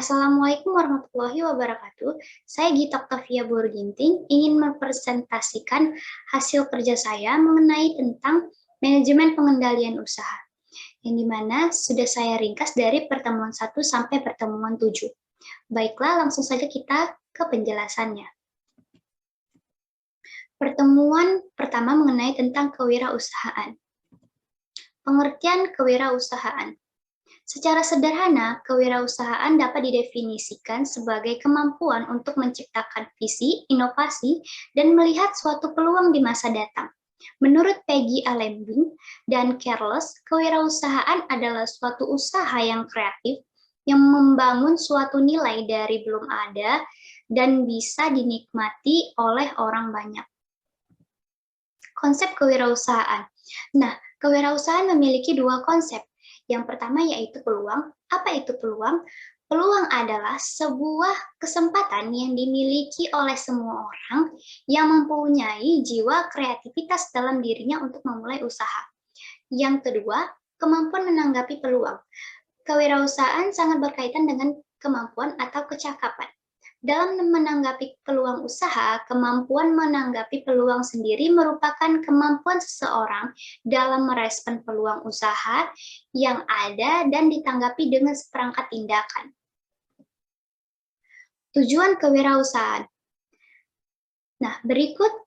Assalamualaikum warahmatullahi wabarakatuh. Saya Gita Octavia Burginting ingin mempresentasikan hasil kerja saya mengenai tentang manajemen pengendalian usaha, yang dimana sudah saya ringkas dari pertemuan 1 sampai pertemuan 7. Baiklah, langsung saja kita ke penjelasannya. Pertemuan pertama mengenai tentang kewirausahaan. Pengertian kewirausahaan. Secara sederhana, kewirausahaan dapat didefinisikan sebagai kemampuan untuk menciptakan visi, inovasi, dan melihat suatu peluang di masa datang. Menurut Peggy Alembing dan Carlos, kewirausahaan adalah suatu usaha yang kreatif yang membangun suatu nilai dari belum ada dan bisa dinikmati oleh orang banyak. Konsep kewirausahaan. Nah, kewirausahaan memiliki dua konsep. Yang pertama yaitu peluang. Apa itu peluang? Peluang adalah sebuah kesempatan yang dimiliki oleh semua orang yang mempunyai jiwa kreativitas dalam dirinya untuk memulai usaha. Yang kedua, kemampuan menanggapi peluang. Kewirausahaan sangat berkaitan dengan kemampuan atau kecakapan. Dalam menanggapi peluang usaha, kemampuan menanggapi peluang sendiri merupakan kemampuan seseorang dalam merespon peluang usaha yang ada dan ditanggapi dengan seperangkat tindakan. Tujuan kewirausahaan. Nah, berikut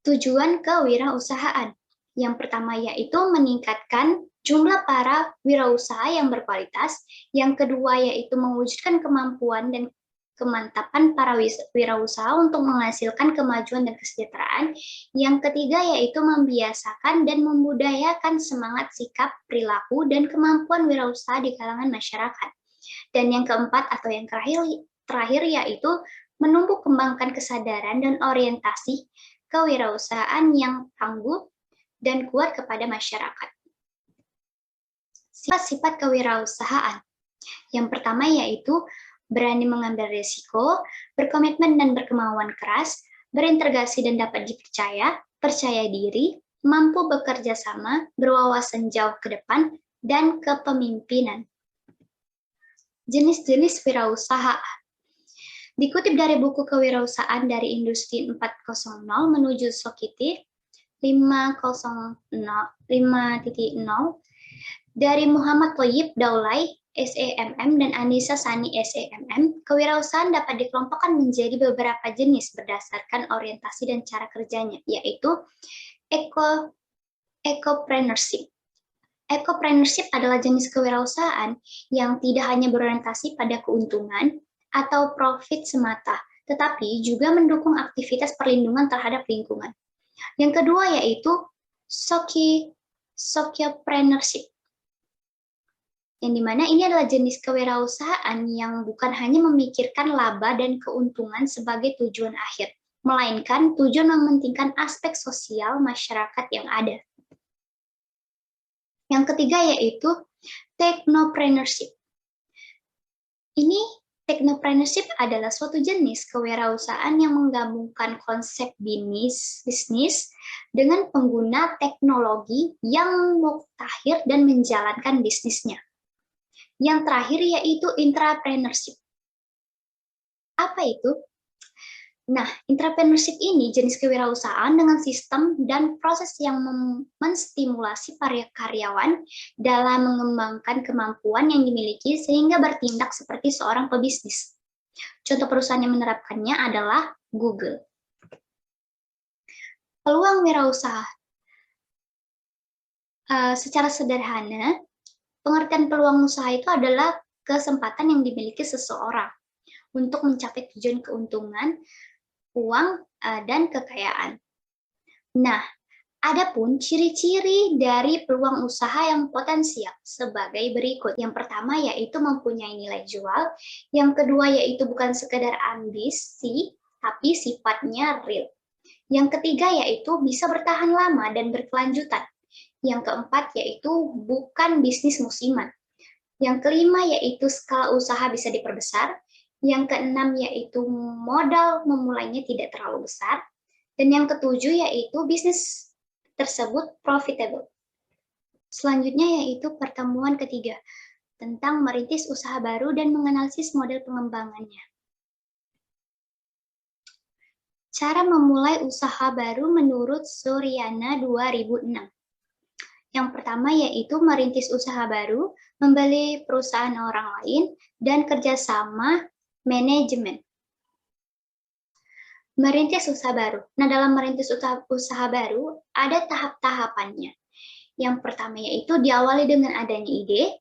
tujuan kewirausahaan. Yang pertama yaitu meningkatkan jumlah para wirausaha yang berkualitas. Yang kedua yaitu mewujudkan kemampuan dan kemantapan para wirausaha untuk menghasilkan kemajuan dan kesejahteraan. Yang ketiga yaitu membiasakan dan membudayakan semangat, sikap, perilaku, dan kemampuan wirausaha di kalangan masyarakat. Dan yang keempat atau yang terakhir yaitu menumbuh kembangkan kesadaran dan orientasi kewirausahaan yang tangguh dan kuat kepada masyarakat. Sifat-sifat kewirausahaan. Yang pertama yaitu berani mengambil risiko, berkomitmen dan berkemauan keras, berintegrasi dan dapat dipercaya, percaya diri, mampu bekerja sama, berwawasan jauh ke depan, dan kepemimpinan. Jenis-jenis wirausaha. Dikutip dari buku kewirausahaan dari Industri 4.0 menuju Sokiti 5.0 dari Muhammad Thayyib Daulay SEMM dan Anissa Sani SEMM, kewirausahaan dapat dikelompokkan menjadi beberapa jenis berdasarkan orientasi dan cara kerjanya, yaitu ecopreneurship. Ecopreneurship adalah jenis kewirausahaan yang tidak hanya berorientasi pada keuntungan atau profit semata, tetapi juga mendukung aktivitas perlindungan terhadap lingkungan. Yang kedua yaitu sociopreneurship, yang dimana ini adalah jenis kewirausahaan yang bukan hanya memikirkan laba dan keuntungan sebagai tujuan akhir, melainkan tujuan mementingkan aspek sosial masyarakat yang ada. Yang ketiga yaitu technopreneurship. Technopreneurship adalah suatu jenis kewirausahaan yang menggabungkan konsep bisnis dengan pengguna teknologi yang mutakhir dan menjalankan bisnisnya. Yang terakhir yaitu intrapreneurship. Apa itu? Nah, intrapreneurship ini jenis kewirausahaan dengan sistem dan proses yang menstimulasi para karyawan dalam mengembangkan kemampuan yang dimiliki sehingga bertindak seperti seorang pebisnis. Contoh perusahaan yang menerapkannya adalah Google. Peluang wirausaha. Secara sederhana, pengertian peluang usaha itu adalah kesempatan yang dimiliki seseorang untuk mencapai tujuan keuntungan, uang, dan kekayaan. Nah, adapun ciri-ciri dari peluang usaha yang potensial sebagai berikut. Yang pertama yaitu mempunyai nilai jual, yang kedua yaitu bukan sekedar ambisi, tapi sifatnya real. Yang ketiga yaitu bisa bertahan lama dan berkelanjutan. Yang keempat yaitu bukan bisnis musiman. Yang kelima yaitu skala usaha bisa diperbesar. Yang keenam yaitu modal memulainya tidak terlalu besar. Dan yang ketujuh yaitu bisnis tersebut profitable. Selanjutnya yaitu pertemuan ketiga. tentang merintis usaha baru dan menganalisis model pengembangannya. Cara memulai usaha baru menurut Suryana 2006. Yang pertama yaitu merintis usaha baru, membeli perusahaan orang lain, dan kerjasama manajemen. Merintis usaha baru. Nah, dalam merintis usaha baru, ada tahap-tahapannya. Yang pertama yaitu diawali dengan adanya ide.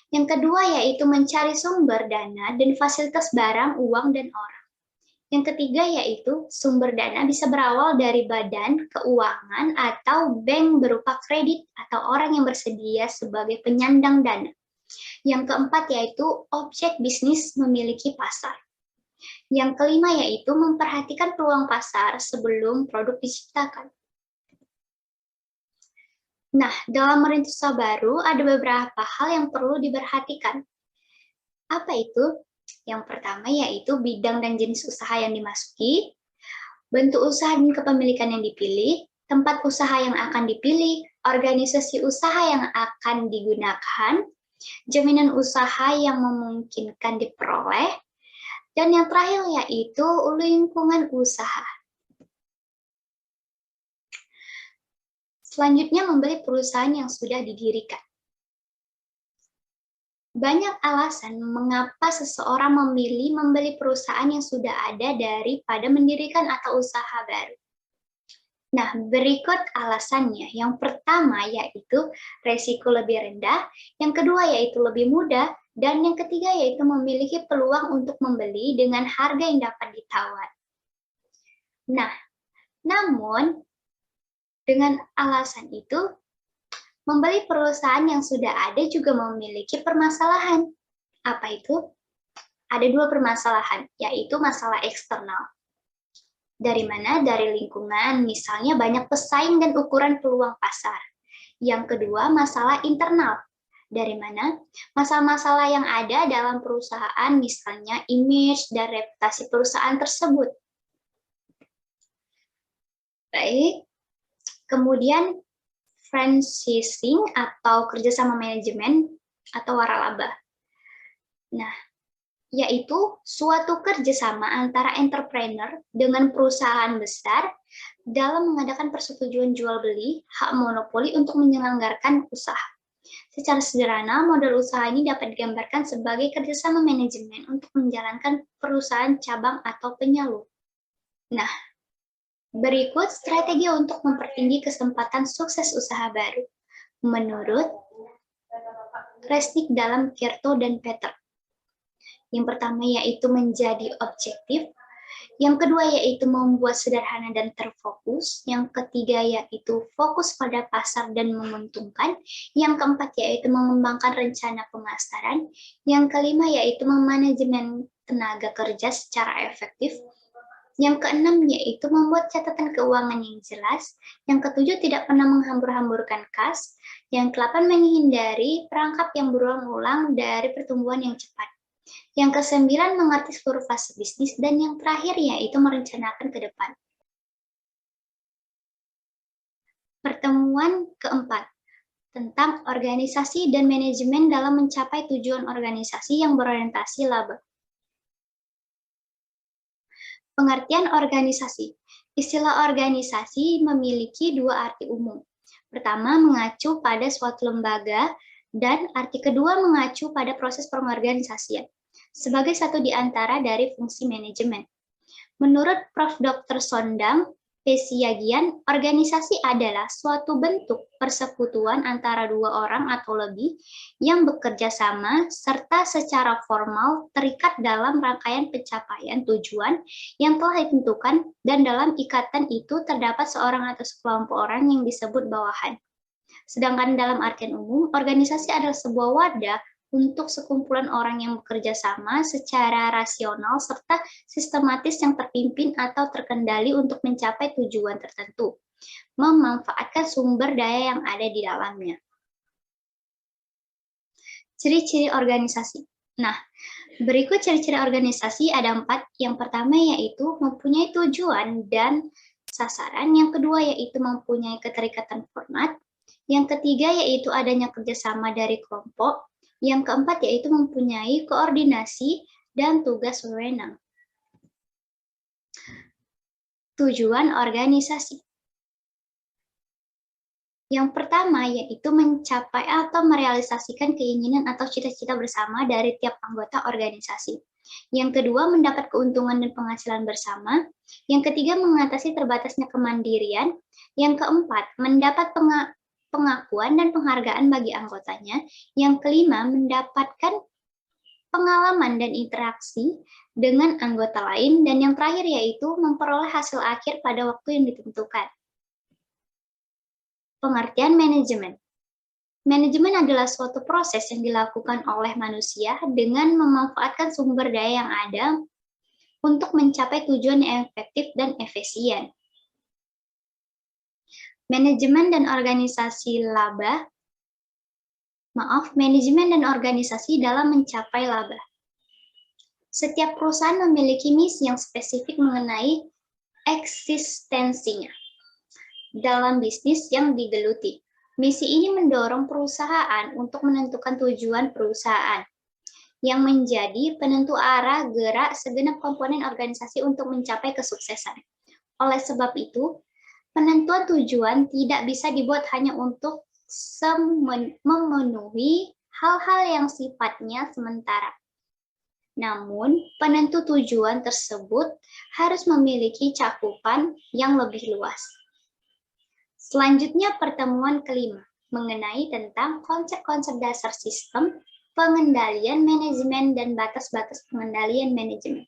Yang kedua yaitu mencari sumber dana dan fasilitas barang, uang, dan orang. Yang ketiga yaitu sumber dana bisa berawal dari badan keuangan atau bank berupa kredit atau orang yang bersedia sebagai penyandang dana. Yang keempat yaitu objek bisnis memiliki pasar. Yang kelima yaitu memperhatikan peluang pasar sebelum produk diciptakan. Nah, dalam merintis usaha baru ada beberapa hal yang perlu diperhatikan. Apa itu? Yang pertama yaitu bidang dan jenis usaha yang dimasuki, bentuk usaha dan kepemilikan yang dipilih, tempat usaha yang akan dipilih, organisasi usaha yang akan digunakan, jaminan usaha yang memungkinkan diperoleh, dan yang terakhir yaitu lingkungan usaha. Selanjutnya membeli perusahaan yang sudah didirikan. Banyak alasan mengapa seseorang memilih membeli perusahaan yang sudah ada daripada mendirikan atau usaha baru. Nah, berikut alasannya. Yang pertama yaitu resiko lebih rendah, yang kedua yaitu lebih mudah, dan yang ketiga yaitu memiliki peluang untuk membeli dengan harga yang dapat ditawar. Nah, namun dengan alasan itu, membeli perusahaan yang sudah ada juga memiliki permasalahan. Apa itu? Ada dua permasalahan, yaitu masalah eksternal. Dari mana? Dari lingkungan, misalnya banyak pesaing dan ukuran peluang pasar. Yang kedua, masalah internal. Dari mana? Masalah-masalah yang ada dalam perusahaan, misalnya image dan reputasi perusahaan tersebut. Baik, kemudian franchising atau kerjasama manajemen atau waralaba. Nah, yaitu suatu kerjasama antara entrepreneur dengan perusahaan besar dalam mengadakan persetujuan jual beli hak monopoli untuk menyelenggarakan usaha. Secara sederhana, model usaha ini dapat digambarkan sebagai kerjasama manajemen untuk menjalankan perusahaan cabang atau penyalur. Nah, berikut strategi untuk mempertinggi kesempatan sukses usaha baru. Menurut Resnick dalam Kierto dan Peter. Yang pertama yaitu menjadi objektif. Yang kedua yaitu membuat sederhana dan terfokus. Yang ketiga yaitu fokus pada pasar dan menguntungkan. Yang keempat yaitu mengembangkan rencana pemasaran. Yang kelima yaitu memanajemen tenaga kerja secara efektif. Yang keenam yaitu membuat catatan keuangan yang jelas. Yang ketujuh tidak pernah menghambur-hamburkan kas. Yang kedelapan menghindari perangkap yang berulang-ulang dari pertumbuhan yang cepat. Yang kesembilan mengerti seluruh fase bisnis. Dan yang terakhir yaitu merencanakan ke depan. Pertemuan keempat tentang organisasi dan manajemen dalam mencapai tujuan organisasi yang berorientasi laba. Pengertian organisasi. Istilah organisasi memiliki dua arti umum. Pertama, mengacu pada suatu lembaga, dan arti kedua mengacu pada proses pengorganisasian, sebagai satu di antara dari fungsi manajemen. Menurut Prof. Dr. Sondang Pesiagian, organisasi adalah suatu bentuk persekutuan antara dua orang atau lebih yang bekerja sama serta secara formal terikat dalam rangkaian pencapaian tujuan yang telah ditentukan, dan dalam ikatan itu terdapat seorang atau sekelompok orang yang disebut bawahan. Sedangkan dalam artian umum, organisasi adalah sebuah wadah untuk sekumpulan orang yang bekerja sama secara rasional serta sistematis yang terpimpin atau terkendali untuk mencapai tujuan tertentu, memanfaatkan sumber daya yang ada di dalamnya. Ciri-ciri organisasi. Nah, berikut ciri-ciri organisasi ada 4. Yang pertama yaitu mempunyai tujuan dan sasaran. Yang kedua yaitu mempunyai keterikatan format. Yang ketiga yaitu adanya kerjasama dari kelompok. Yang keempat yaitu mempunyai koordinasi dan tugas wewenang. Tujuan organisasi. Yang pertama yaitu mencapai atau merealisasikan keinginan atau cita-cita bersama dari tiap anggota organisasi. Yang kedua, mendapat keuntungan dan penghasilan bersama. Yang ketiga, mengatasi terbatasnya kemandirian. Yang keempat, mendapat pengakuan dan penghargaan bagi anggotanya. Yang kelima, mendapatkan pengalaman dan interaksi dengan anggota lain. Dan yang terakhir yaitu memperoleh hasil akhir pada waktu yang ditentukan. Pengertian manajemen. Manajemen adalah suatu proses yang dilakukan oleh manusia dengan memanfaatkan sumber daya yang ada untuk mencapai tujuan yang efektif dan efisien. Manajemen dan organisasi laba. Manajemen dan organisasi dalam mencapai laba. Setiap perusahaan memiliki misi yang spesifik mengenai eksistensinya dalam bisnis yang digeluti. Misi ini mendorong perusahaan untuk menentukan tujuan perusahaan, yang menjadi penentu arah gerak segenap komponen organisasi untuk mencapai kesuksesan. Oleh sebab itu, penentuan tujuan tidak bisa dibuat hanya untuk memenuhi hal-hal yang sifatnya sementara. Namun, penentu tujuan tersebut harus memiliki cakupan yang lebih luas. Selanjutnya, pertemuan kelima mengenai tentang konsep-konsep dasar sistem pengendalian manajemen dan batas-batas pengendalian manajemen.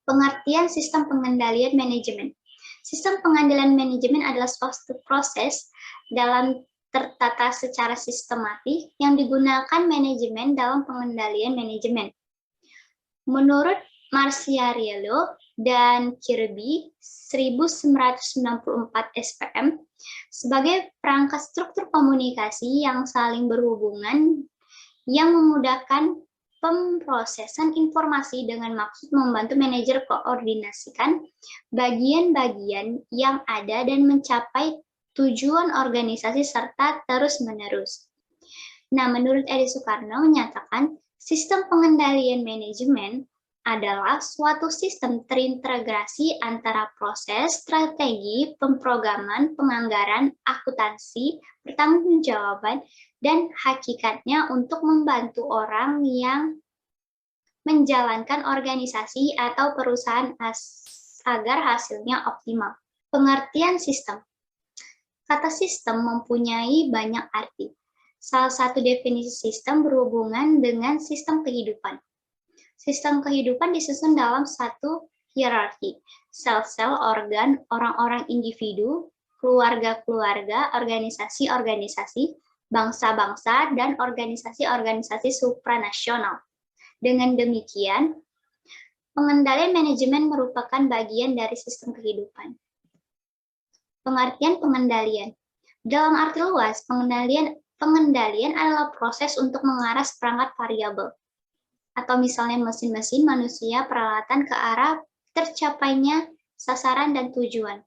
Pengertian sistem pengendalian manajemen. Sistem pengendalian manajemen adalah suatu proses dalam tertata secara sistematik yang digunakan manajemen dalam pengendalian manajemen. Menurut Marciariello dan Kirby 1994 SPM, sebagai perangkat struktur komunikasi yang saling berhubungan yang memudahkan pemrosesan informasi dengan maksud membantu manajer koordinasikan bagian-bagian yang ada dan mencapai tujuan organisasi serta terus-menerus. Nah, menurut Edi Soekarno menyatakan, sistem pengendalian manajemen adalah suatu sistem terintegrasi antara proses, strategi, pemrograman, penganggaran, akuntansi, pertanggungjawaban, dan hakikatnya untuk membantu orang yang menjalankan organisasi atau perusahaan agar hasilnya optimal. Pengertian sistem. Kata sistem mempunyai banyak arti. Salah satu definisi sistem berhubungan dengan sistem kehidupan. Sistem kehidupan disusun dalam satu hierarki, sel-sel, organ, orang-orang individu, keluarga-keluarga, organisasi-organisasi, bangsa-bangsa, dan organisasi-organisasi supranasional. Dengan demikian, pengendalian manajemen merupakan bagian dari sistem kehidupan. Pengertian pengendalian. Dalam arti luas, pengendalian adalah proses untuk mengarah seperangkat variabel, atau misalnya mesin-mesin, manusia, peralatan ke arah tercapainya sasaran dan tujuan.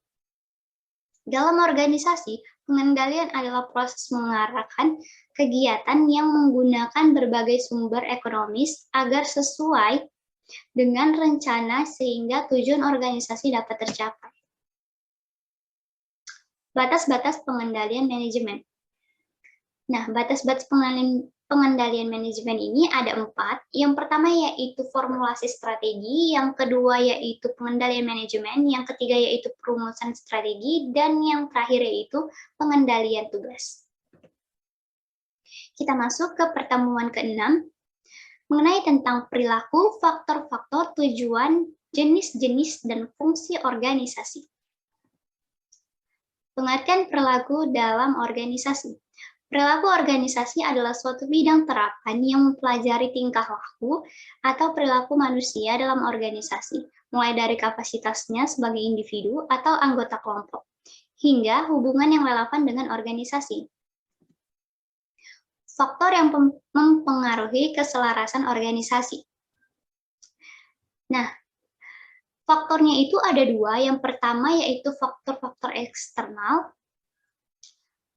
Dalam organisasi, pengendalian adalah proses mengarahkan kegiatan yang menggunakan berbagai sumber ekonomis agar sesuai dengan rencana sehingga tujuan organisasi dapat tercapai. Batas-batas pengendalian manajemen. Nah, batas-batas pengendalian manajemen ini ada 4. Yang pertama yaitu formulasi strategi, yang kedua yaitu pengendalian manajemen, yang ketiga yaitu perumusan strategi, dan yang terakhir yaitu pengendalian tugas. Kita masuk ke pertemuan ke-6, mengenai tentang perilaku, faktor-faktor, tujuan, jenis-jenis, dan fungsi organisasi. Pengertian perilaku dalam organisasi. Perilaku organisasi adalah suatu bidang terapan yang mempelajari tingkah laku atau perilaku manusia dalam organisasi, mulai dari kapasitasnya sebagai individu atau anggota kelompok, hingga hubungan yang relevan dengan organisasi. Faktor yang mempengaruhi keselarasan organisasi. Nah, faktornya itu ada 2. Yang pertama yaitu faktor-faktor eksternal,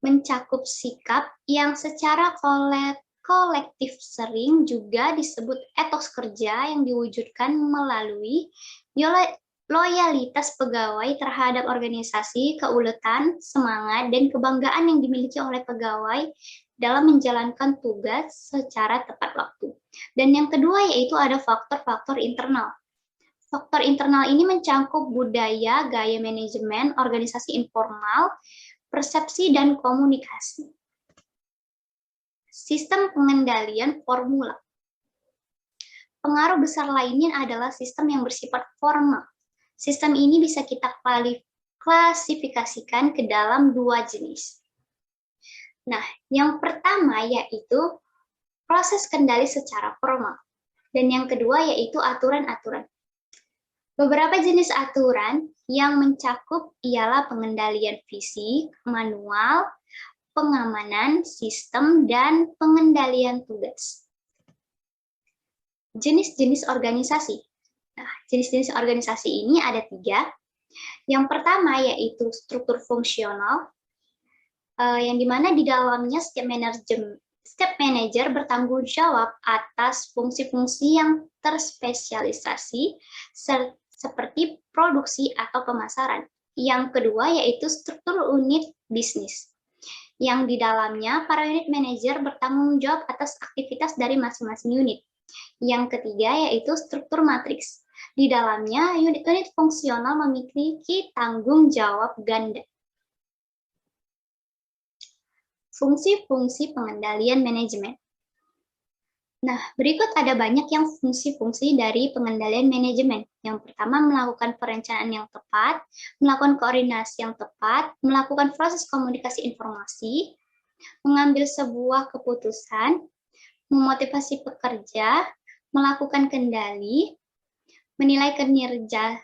mencakup sikap yang secara kolektif sering juga disebut etos kerja yang diwujudkan melalui loyalitas pegawai terhadap organisasi, keuletan, semangat, dan kebanggaan yang dimiliki oleh pegawai dalam menjalankan tugas secara tepat waktu. Dan yang kedua yaitu ada faktor-faktor internal. Faktor internal ini mencakup budaya, gaya manajemen, organisasi informal, persepsi, dan komunikasi. Sistem pengendalian formula. Pengaruh besar lainnya adalah sistem yang bersifat formal. Sistem ini bisa kita klasifikasikan ke dalam dua jenis. Nah, yang pertama yaitu proses kendali secara formal. Dan yang kedua yaitu aturan-aturan. Beberapa jenis aturan yang mencakup ialah pengendalian fisik, manual, pengamanan, sistem, dan pengendalian tugas. Jenis-jenis organisasi. Nah, jenis-jenis organisasi ini ada 3. Yang pertama yaitu struktur fungsional, yang dimana di dalamnya setiap manajer bertanggung jawab atas fungsi-fungsi yang terspesialisasi seperti produksi atau pemasaran. Yang kedua yaitu struktur unit bisnis, yang di dalamnya para unit manajer bertanggung jawab atas aktivitas dari masing-masing unit. Yang ketiga yaitu struktur matriks. Di dalamnya unit-unit fungsional memiliki tanggung jawab ganda. Fungsi-fungsi pengendalian manajemen. Nah, berikut ada banyak yang fungsi-fungsi dari pengendalian manajemen. Yang pertama, melakukan perencanaan yang tepat, melakukan koordinasi yang tepat, melakukan proses komunikasi informasi, mengambil sebuah keputusan, memotivasi pekerja, melakukan kendali, menilai kinerja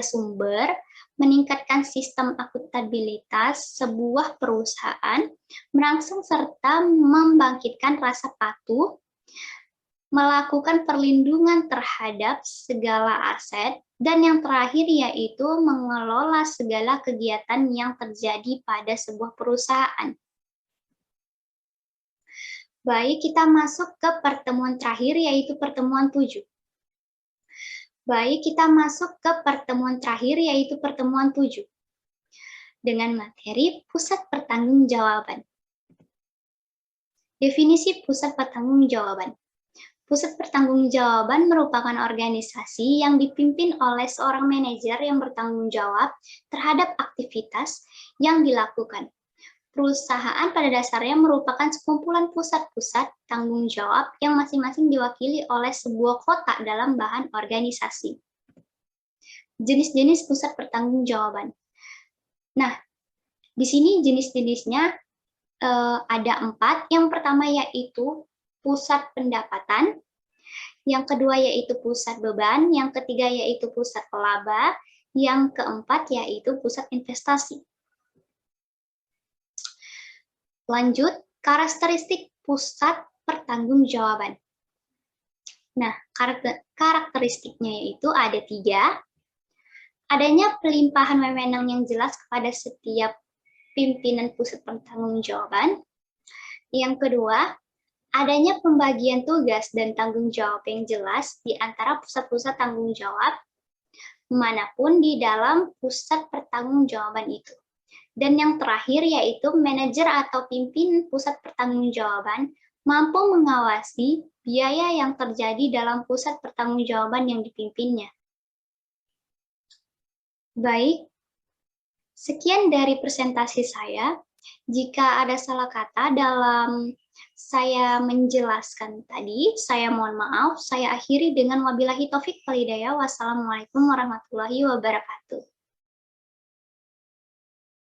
sumber, meningkatkan sistem akuntabilitas sebuah perusahaan, merangsang serta membangkitkan rasa patuh, melakukan perlindungan terhadap segala aset, dan yang terakhir yaitu mengelola segala kegiatan yang terjadi pada sebuah perusahaan. Baik, kita masuk ke pertemuan terakhir yaitu pertemuan 7. Baik, kita masuk ke pertemuan terakhir yaitu pertemuan 7. Dengan materi pusat pertanggungjawaban. Definisi pusat pertanggungjawaban. Pusat pertanggungjawaban merupakan organisasi yang dipimpin oleh seorang manajer yang bertanggung jawab terhadap aktivitas yang dilakukan. Perusahaan pada dasarnya merupakan sekumpulan pusat-pusat tanggung jawab yang masing-masing diwakili oleh sebuah kotak dalam bahan organisasi. Jenis-jenis pusat pertanggungjawaban. Nah, di sini jenis-jenisnya ada 4. Yang pertama yaitu pusat pendapatan, yang kedua yaitu pusat beban, yang ketiga yaitu pusat laba, yang keempat yaitu pusat investasi. Lanjut, karakteristik pusat pertanggungjawaban. Nah, karakteristiknya yaitu ada 3. Adanya pelimpahan wewenang yang jelas kepada setiap pimpinan pusat pertanggungjawaban. Yang kedua, adanya pembagian tugas dan tanggung jawab yang jelas di antara pusat-pusat tanggung jawab manapun di dalam pusat pertanggungjawaban itu. Dan yang terakhir yaitu manajer atau pimpin pusat pertanggungjawaban mampu mengawasi biaya yang terjadi dalam pusat pertanggungjawaban yang dipimpinnya. Baik, sekian dari presentasi saya. Jika ada salah kata dalam saya menjelaskan tadi, saya mohon maaf. Saya akhiri dengan wabillahi taufik wal hidayah. Wassalamualaikum warahmatullahi wabarakatuh.